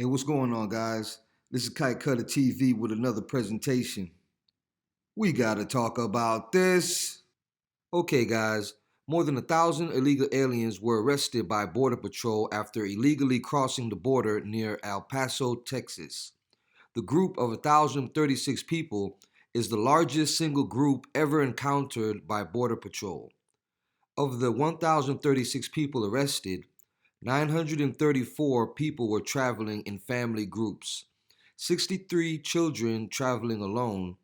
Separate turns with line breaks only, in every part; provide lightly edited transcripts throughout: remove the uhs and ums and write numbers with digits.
Hey, what's going on, guys? This is Kite Cutter TV with another presentation. We gotta talk about this. Okay, guys, more than 1,000 illegal aliens were arrested by Border Patrol after illegally crossing the border near El Paso, Texas. The group of 1,036 people is the largest single group ever encountered by Border Patrol. Of the 1,036 people arrested, 934 people were traveling in family groups, 63 children traveling alone,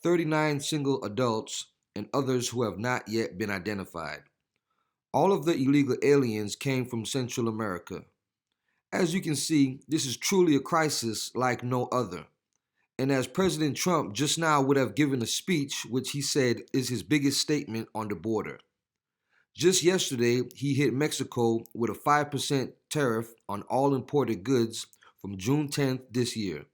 39 single adults, and others who have not yet been identified. All of the illegal aliens came from Central America. As you can see, this is truly a crisis like no other. And as President Trump just now would have given a speech which he said is his biggest statement on the border. Just yesterday, he hit Mexico with a 5% tariff on all imported goods from June 10th this year,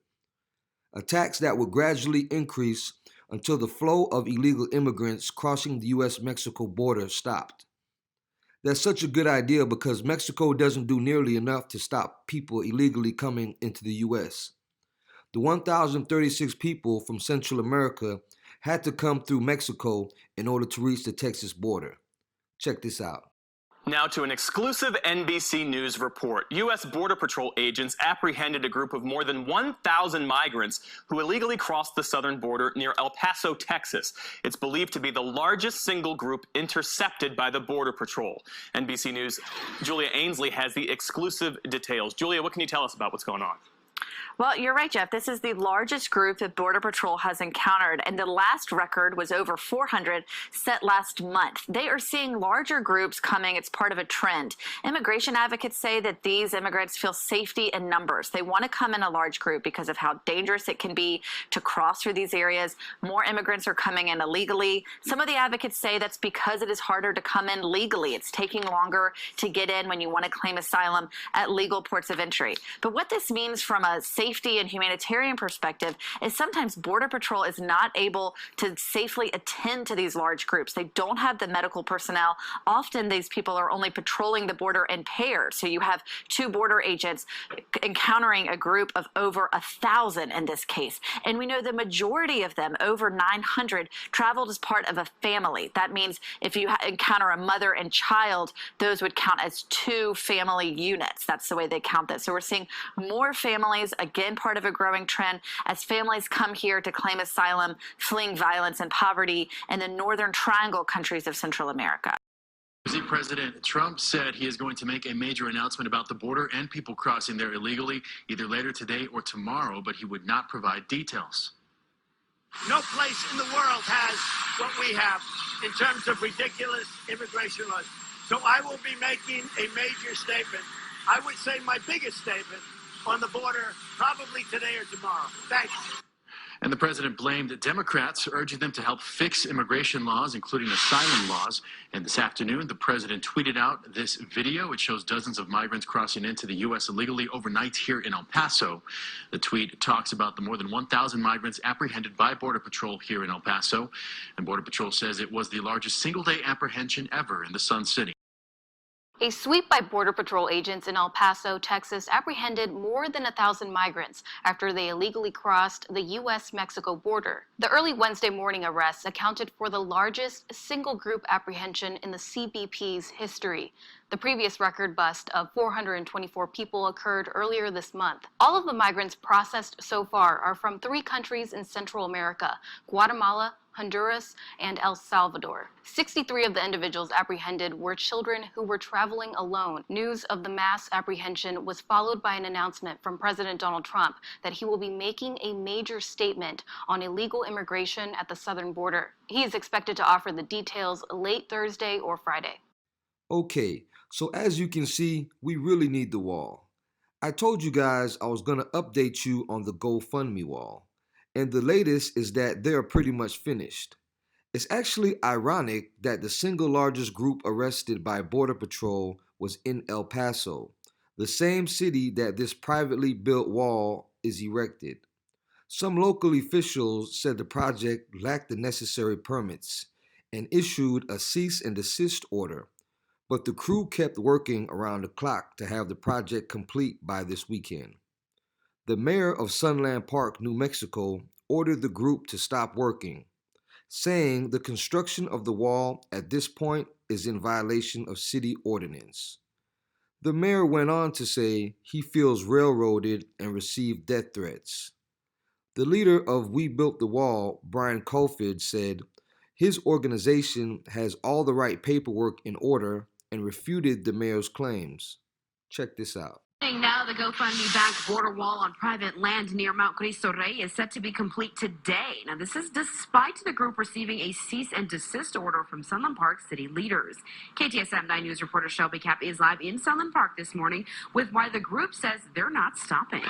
a tax that would gradually increase until the flow of illegal immigrants crossing the U.S.-Mexico border stopped. That's such a good idea because Mexico doesn't do nearly enough to stop people illegally coming into the U.S. The 1,036 people from Central America had to come through Mexico in order to reach the Texas border. Check this out.
Now to an exclusive NBC News report. U.S. Border Patrol agents apprehended a group of more than 1,000 migrants who illegally crossed the southern border near El Paso, Texas. It's believed to be the largest single group intercepted by the Border Patrol. NBC News' Julia Ainsley has the exclusive details. Julia, what can you tell us about what's going on?
Well, you're right, Jeff. This is the largest group that Border Patrol has encountered, and the last record was over 400 set last month. They are seeing larger groups coming. It's part of a trend. Immigration advocates say that these immigrants feel safety in numbers. They want to come in a large group because of how dangerous it can be to cross through these areas. More immigrants are coming in illegally. Some of the advocates say that's because it is harder to come in legally. It's taking longer to get in when you want to claim asylum at legal ports of entry. But what this means from a safety and humanitarian perspective is sometimes Border Patrol is not able to safely attend to these large groups. They don't have the medical personnel. Often these people are only patrolling the border in pairs. So you have two border agents encountering a group of over 1,000 in this case. And we know the majority of them, over 900, traveled as part of a family. That means if you encounter a mother and child, those would count as two family units. That's the way they count this. So we're seeing more families, again, part of a growing trend as families come here to claim asylum, fleeing violence and poverty in the northern triangle countries of Central America.
President Trump said he is going to make a major announcement about the border and people crossing there illegally, either later today or tomorrow, but he would not provide details.
No place in the world has what we have in terms of ridiculous immigration laws. So I will be making a major statement. I would say my biggest statement on the border, probably today or tomorrow. Thanks.
And the president blamed Democrats, urging them to help fix immigration laws, including asylum laws. And this afternoon, the president tweeted out this video. It shows dozens of migrants crossing into the U.S. illegally overnight here in El Paso. The tweet talks about the more than 1,000 migrants apprehended by Border Patrol here in El Paso. And Border Patrol says it was the largest single-day apprehension ever in the Sun City.
A sweep by Border Patrol agents in El Paso, Texas, apprehended more than 1,000 migrants after they illegally crossed the U.S.-Mexico border. The early Wednesday morning arrests accounted for the largest single-group apprehension in the CBP's history. The previous record bust of 424 people occurred earlier this month. All of the migrants processed so far are from 3 countries in Central America: Guatemala, Honduras, and El Salvador. 63 of the individuals apprehended were children who were traveling alone. News of the mass apprehension was followed by an announcement from President Donald Trump that he will be making a major statement on illegal immigration at the southern border. He is expected to offer the details late Thursday or Friday.
Okay, so as you can see, we really need the wall. I told you guys I was going to update you on the GoFundMe wall. And the latest is that they are pretty much finished. It's actually ironic that the single largest group arrested by Border Patrol was in El Paso, the same city that this privately built wall is erected. Some local officials said the project lacked the necessary permits and issued a cease and desist order, but the crew kept working around the clock to have the project complete by this weekend. The mayor of Sunland Park, New Mexico, ordered the group to stop working, saying the construction of the wall at this point is in violation of city ordinance. The mayor went on to say he feels railroaded and received death threats. The leader of We Built the Wall, Brian Colford, said his organization has all the right paperwork in order and refuted the mayor's claims. Check this out.
Now, the GoFundMe-backed border wall on private land near Mount Cristo Rey is set to be complete today. Now, this is despite the group receiving a cease and desist order from Sunland Park city leaders. KTSM 9 News reporter Shelby Cap is live in Sunland Park this morning with why the group says they're not stopping.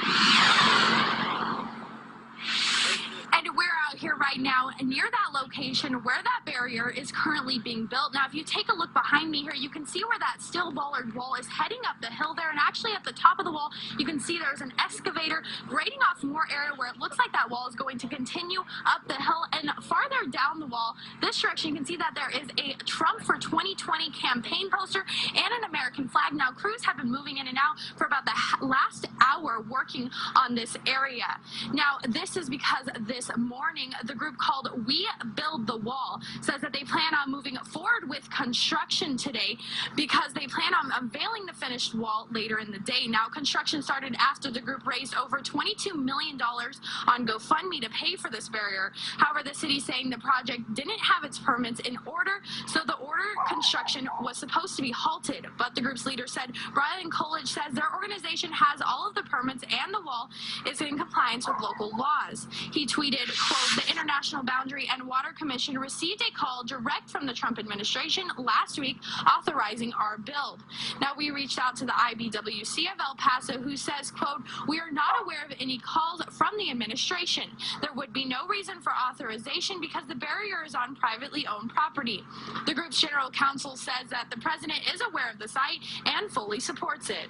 And we're out here right now near that location where that barrier is currently being built. Now, if you take a look behind me here, you can see where that steel bollard wall is heading up the hill there. And actually at the top of the wall, you can see there's an excavator grading off more area where it looks like that wall is going to continue up the hill. And farther down the wall, this direction, you can see that there is a Trump for 2020 campaign poster and an American flag. Now, crews have been moving in and out for about the last hour working on this area. Now, this is because this morning, the group called We Build the Wall says that they plan on moving forward with construction today because they plan on unveiling the finished wall later in the day. Now, construction started after the group raised over $22 million on GoFundMe to pay for this barrier. However, the city's saying the project didn't have its permits in order, so the order construction was supposed to be halted. But the group's leader said, Brian Coolidge says their organization has all of the permits and the wall is in compliance with local laws. He tweeted, quote, the International Boundary and Water Commission received a call direct from the Trump administration last week authorizing our build. Now, we reached out to the IBWC of El Paso, who says, quote, we are not aware of any calls from the administration. There would be no reason for authorization because the barrier is on privately owned property. The group's general counsel says that the president is aware of the site and fully supports it.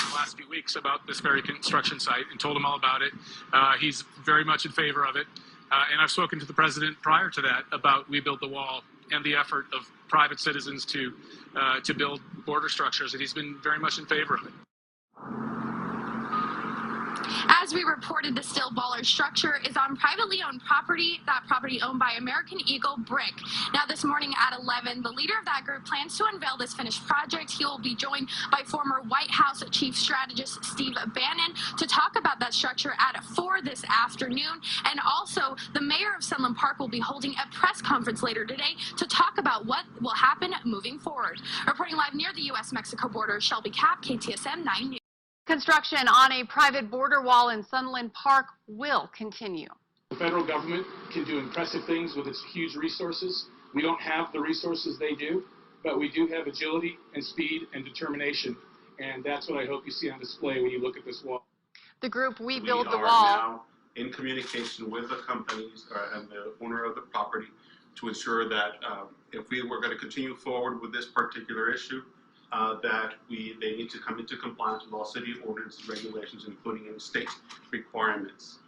The last few weeks about this very construction site and told him all about it. He's very much in favor of it. And I've spoken to the president prior to that about We Built the Wall and the effort of private citizens to build border structures, and he's been very much in favor of it.
As we reported, the steel bollard structure is on privately owned property, that property owned by American Eagle Brick. Now, this morning at 11, the leader of that group plans to unveil this finished project. He will be joined by former White House Chief Strategist Steve Bannon to talk about that structure at 4 this afternoon. And also, the mayor of Sunland Park will be holding a press conference later today to talk about what will happen moving forward. Reporting live near the U.S.-Mexico border, Shelby Cap, KTSM 9 News.
Construction on a private border wall in Sunland Park will continue.
The federal government can do impressive things with its huge resources. We don't have the resources they do, but we do have agility and speed and determination, and that's what I hope you see on display when you look at this wall.
The group We Build the
We
Wall.
are now in communication with the companies and the owner of the property to ensure that if we were going to continue forward with this particular issue, that they need to come into compliance with all city ordinances and regulations, including any state requirements.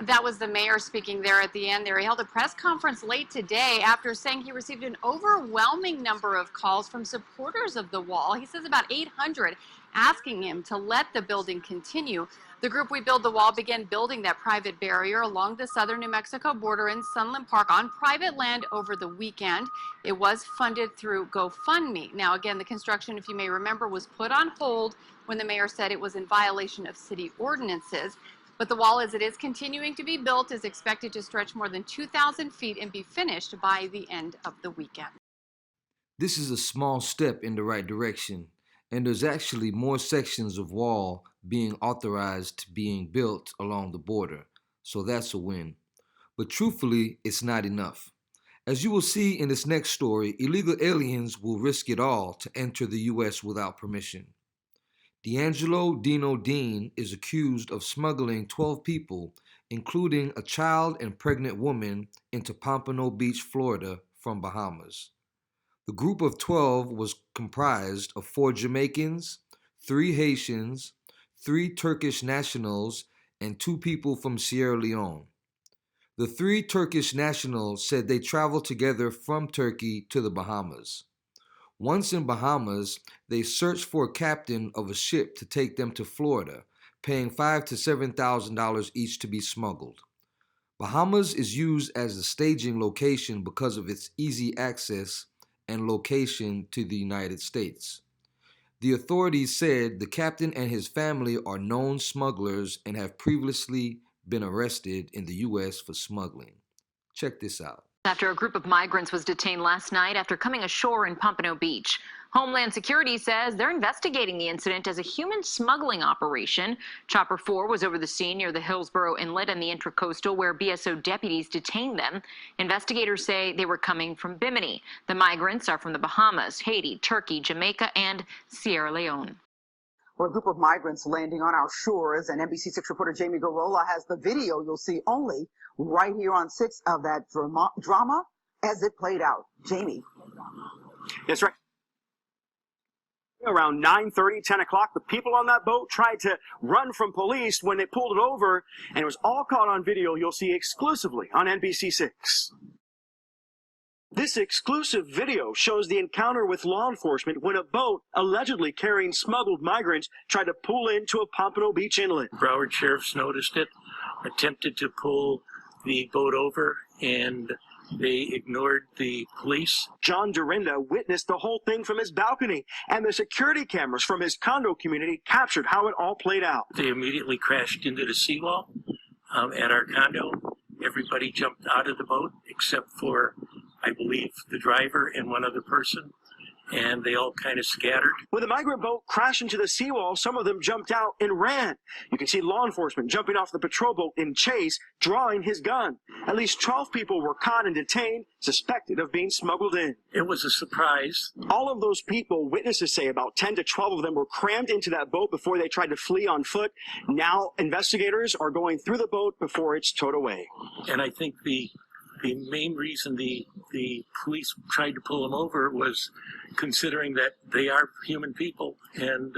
That was the mayor speaking there at the end there. He held a press conference late today after saying he received an overwhelming number of calls from supporters of the wall. He says about 800 asking him to let the building continue. The group We Build the Wall began building that private barrier along the southern New Mexico border in Sunland Park on private land over the weekend. It was funded through GoFundMe. Now, again, the construction, if you may remember, was put on hold when the mayor said it was in violation of city ordinances. But the wall, as it is continuing to be built, is expected to stretch more than 2,000 feet and be finished by the end of the weekend.
This is a small step in the right direction, and there's actually more sections of wall being authorized to being built along the border, so that's a win. But truthfully, it's not enough. As you will see in this next story, illegal aliens will risk it all to enter the U.S. without permission. D'Angelo Dino Dean is accused of smuggling 12 people, including a child and pregnant woman, into Pompano Beach, Florida, from Bahamas. The group of 12 was comprised of 4 Jamaicans, 3 Haitians, 3 Turkish nationals, and 2 people from Sierra Leone. The 3 Turkish nationals said they traveled together from Turkey to the Bahamas. Once in Bahamas, they searched for a captain of a ship to take them to Florida, paying $5,000 to $7,000 each to be smuggled. Bahamas is used as a staging location because of its easy access and location to the United States. The authorities said the captain and his family are known smugglers and have previously been arrested in the U.S. for smuggling. Check this out.
After a group of migrants was detained last night after coming ashore in Pompano Beach. Homeland Security says they're investigating the incident as a human smuggling operation. Chopper 4 was over the scene near the Hillsborough Inlet and the Intracoastal where BSO deputies detained them. Investigators say they were coming from Bimini. The migrants are from the Bahamas, Haiti, Turkey, Jamaica, and Sierra Leone.
Well, a group of migrants landing on our shores, and NBC6 reporter Jamie Garola has the video you'll see only right here on 6 of that drama as it played out. Jamie.
That's right. Around 9:30, 10 o'clock, the people on that boat tried to run from police when they pulled it over, and it was all caught on video you'll see exclusively on NBC6. This exclusive video shows the encounter with law enforcement when a boat allegedly carrying smuggled migrants tried to pull into a Pompano Beach inlet.
Broward sheriffs noticed it, attempted to pull the boat over, and they ignored the police.
John Dorinda witnessed the whole thing from his balcony, and the security cameras from his condo community captured how it all played out.
They immediately crashed into the seawall at our condo. Everybody jumped out of the boat except for, I believe, the driver and one other person, and they all kind of scattered.
When the migrant boat crashed into the seawall, some of them jumped out and ran. You can see law enforcement jumping off the patrol boat in chase, drawing his gun. At least 12 people were caught and detained, suspected of being smuggled in.
It was a surprise.
All of those people, witnesses say about 10 to 12 of them were crammed into that boat before they tried to flee on foot. Now investigators are going through the boat before it's towed away.
And I think the main reason the police tried to pull them over was considering that they are human people, and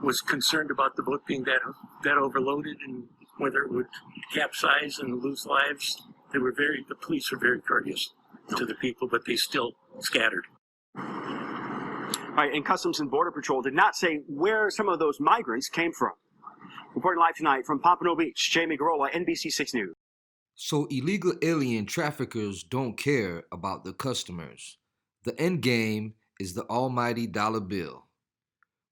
was concerned about the boat being that overloaded and whether it would capsize and lose lives. The police were very courteous to the people, but they still scattered.
All right, and Customs and Border Patrol did not say where some of those migrants came from. Reporting live tonight from Pompano Beach, Jamie Garola, NBC6 News.
So illegal alien traffickers don't care about the customers. The end game is the almighty dollar bill.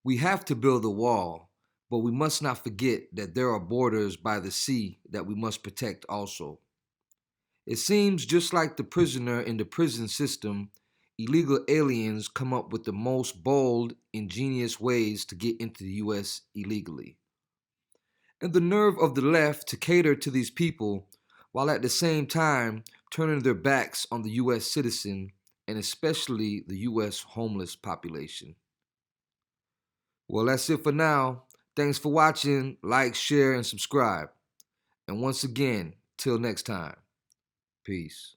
We have to build a wall, but we must not forget that there are borders by the sea that we must protect also. It seems just like the prisoner in the prison system, illegal aliens come up with the most bold, ingenious ways to get into the U.S. illegally. And the nerve of the left to cater to these people while at the same time turning their backs on the U.S. citizen and especially the U.S. homeless population. Well, that's it for now. Thanks for watching. Like, share, and subscribe. And once again, till next time, peace.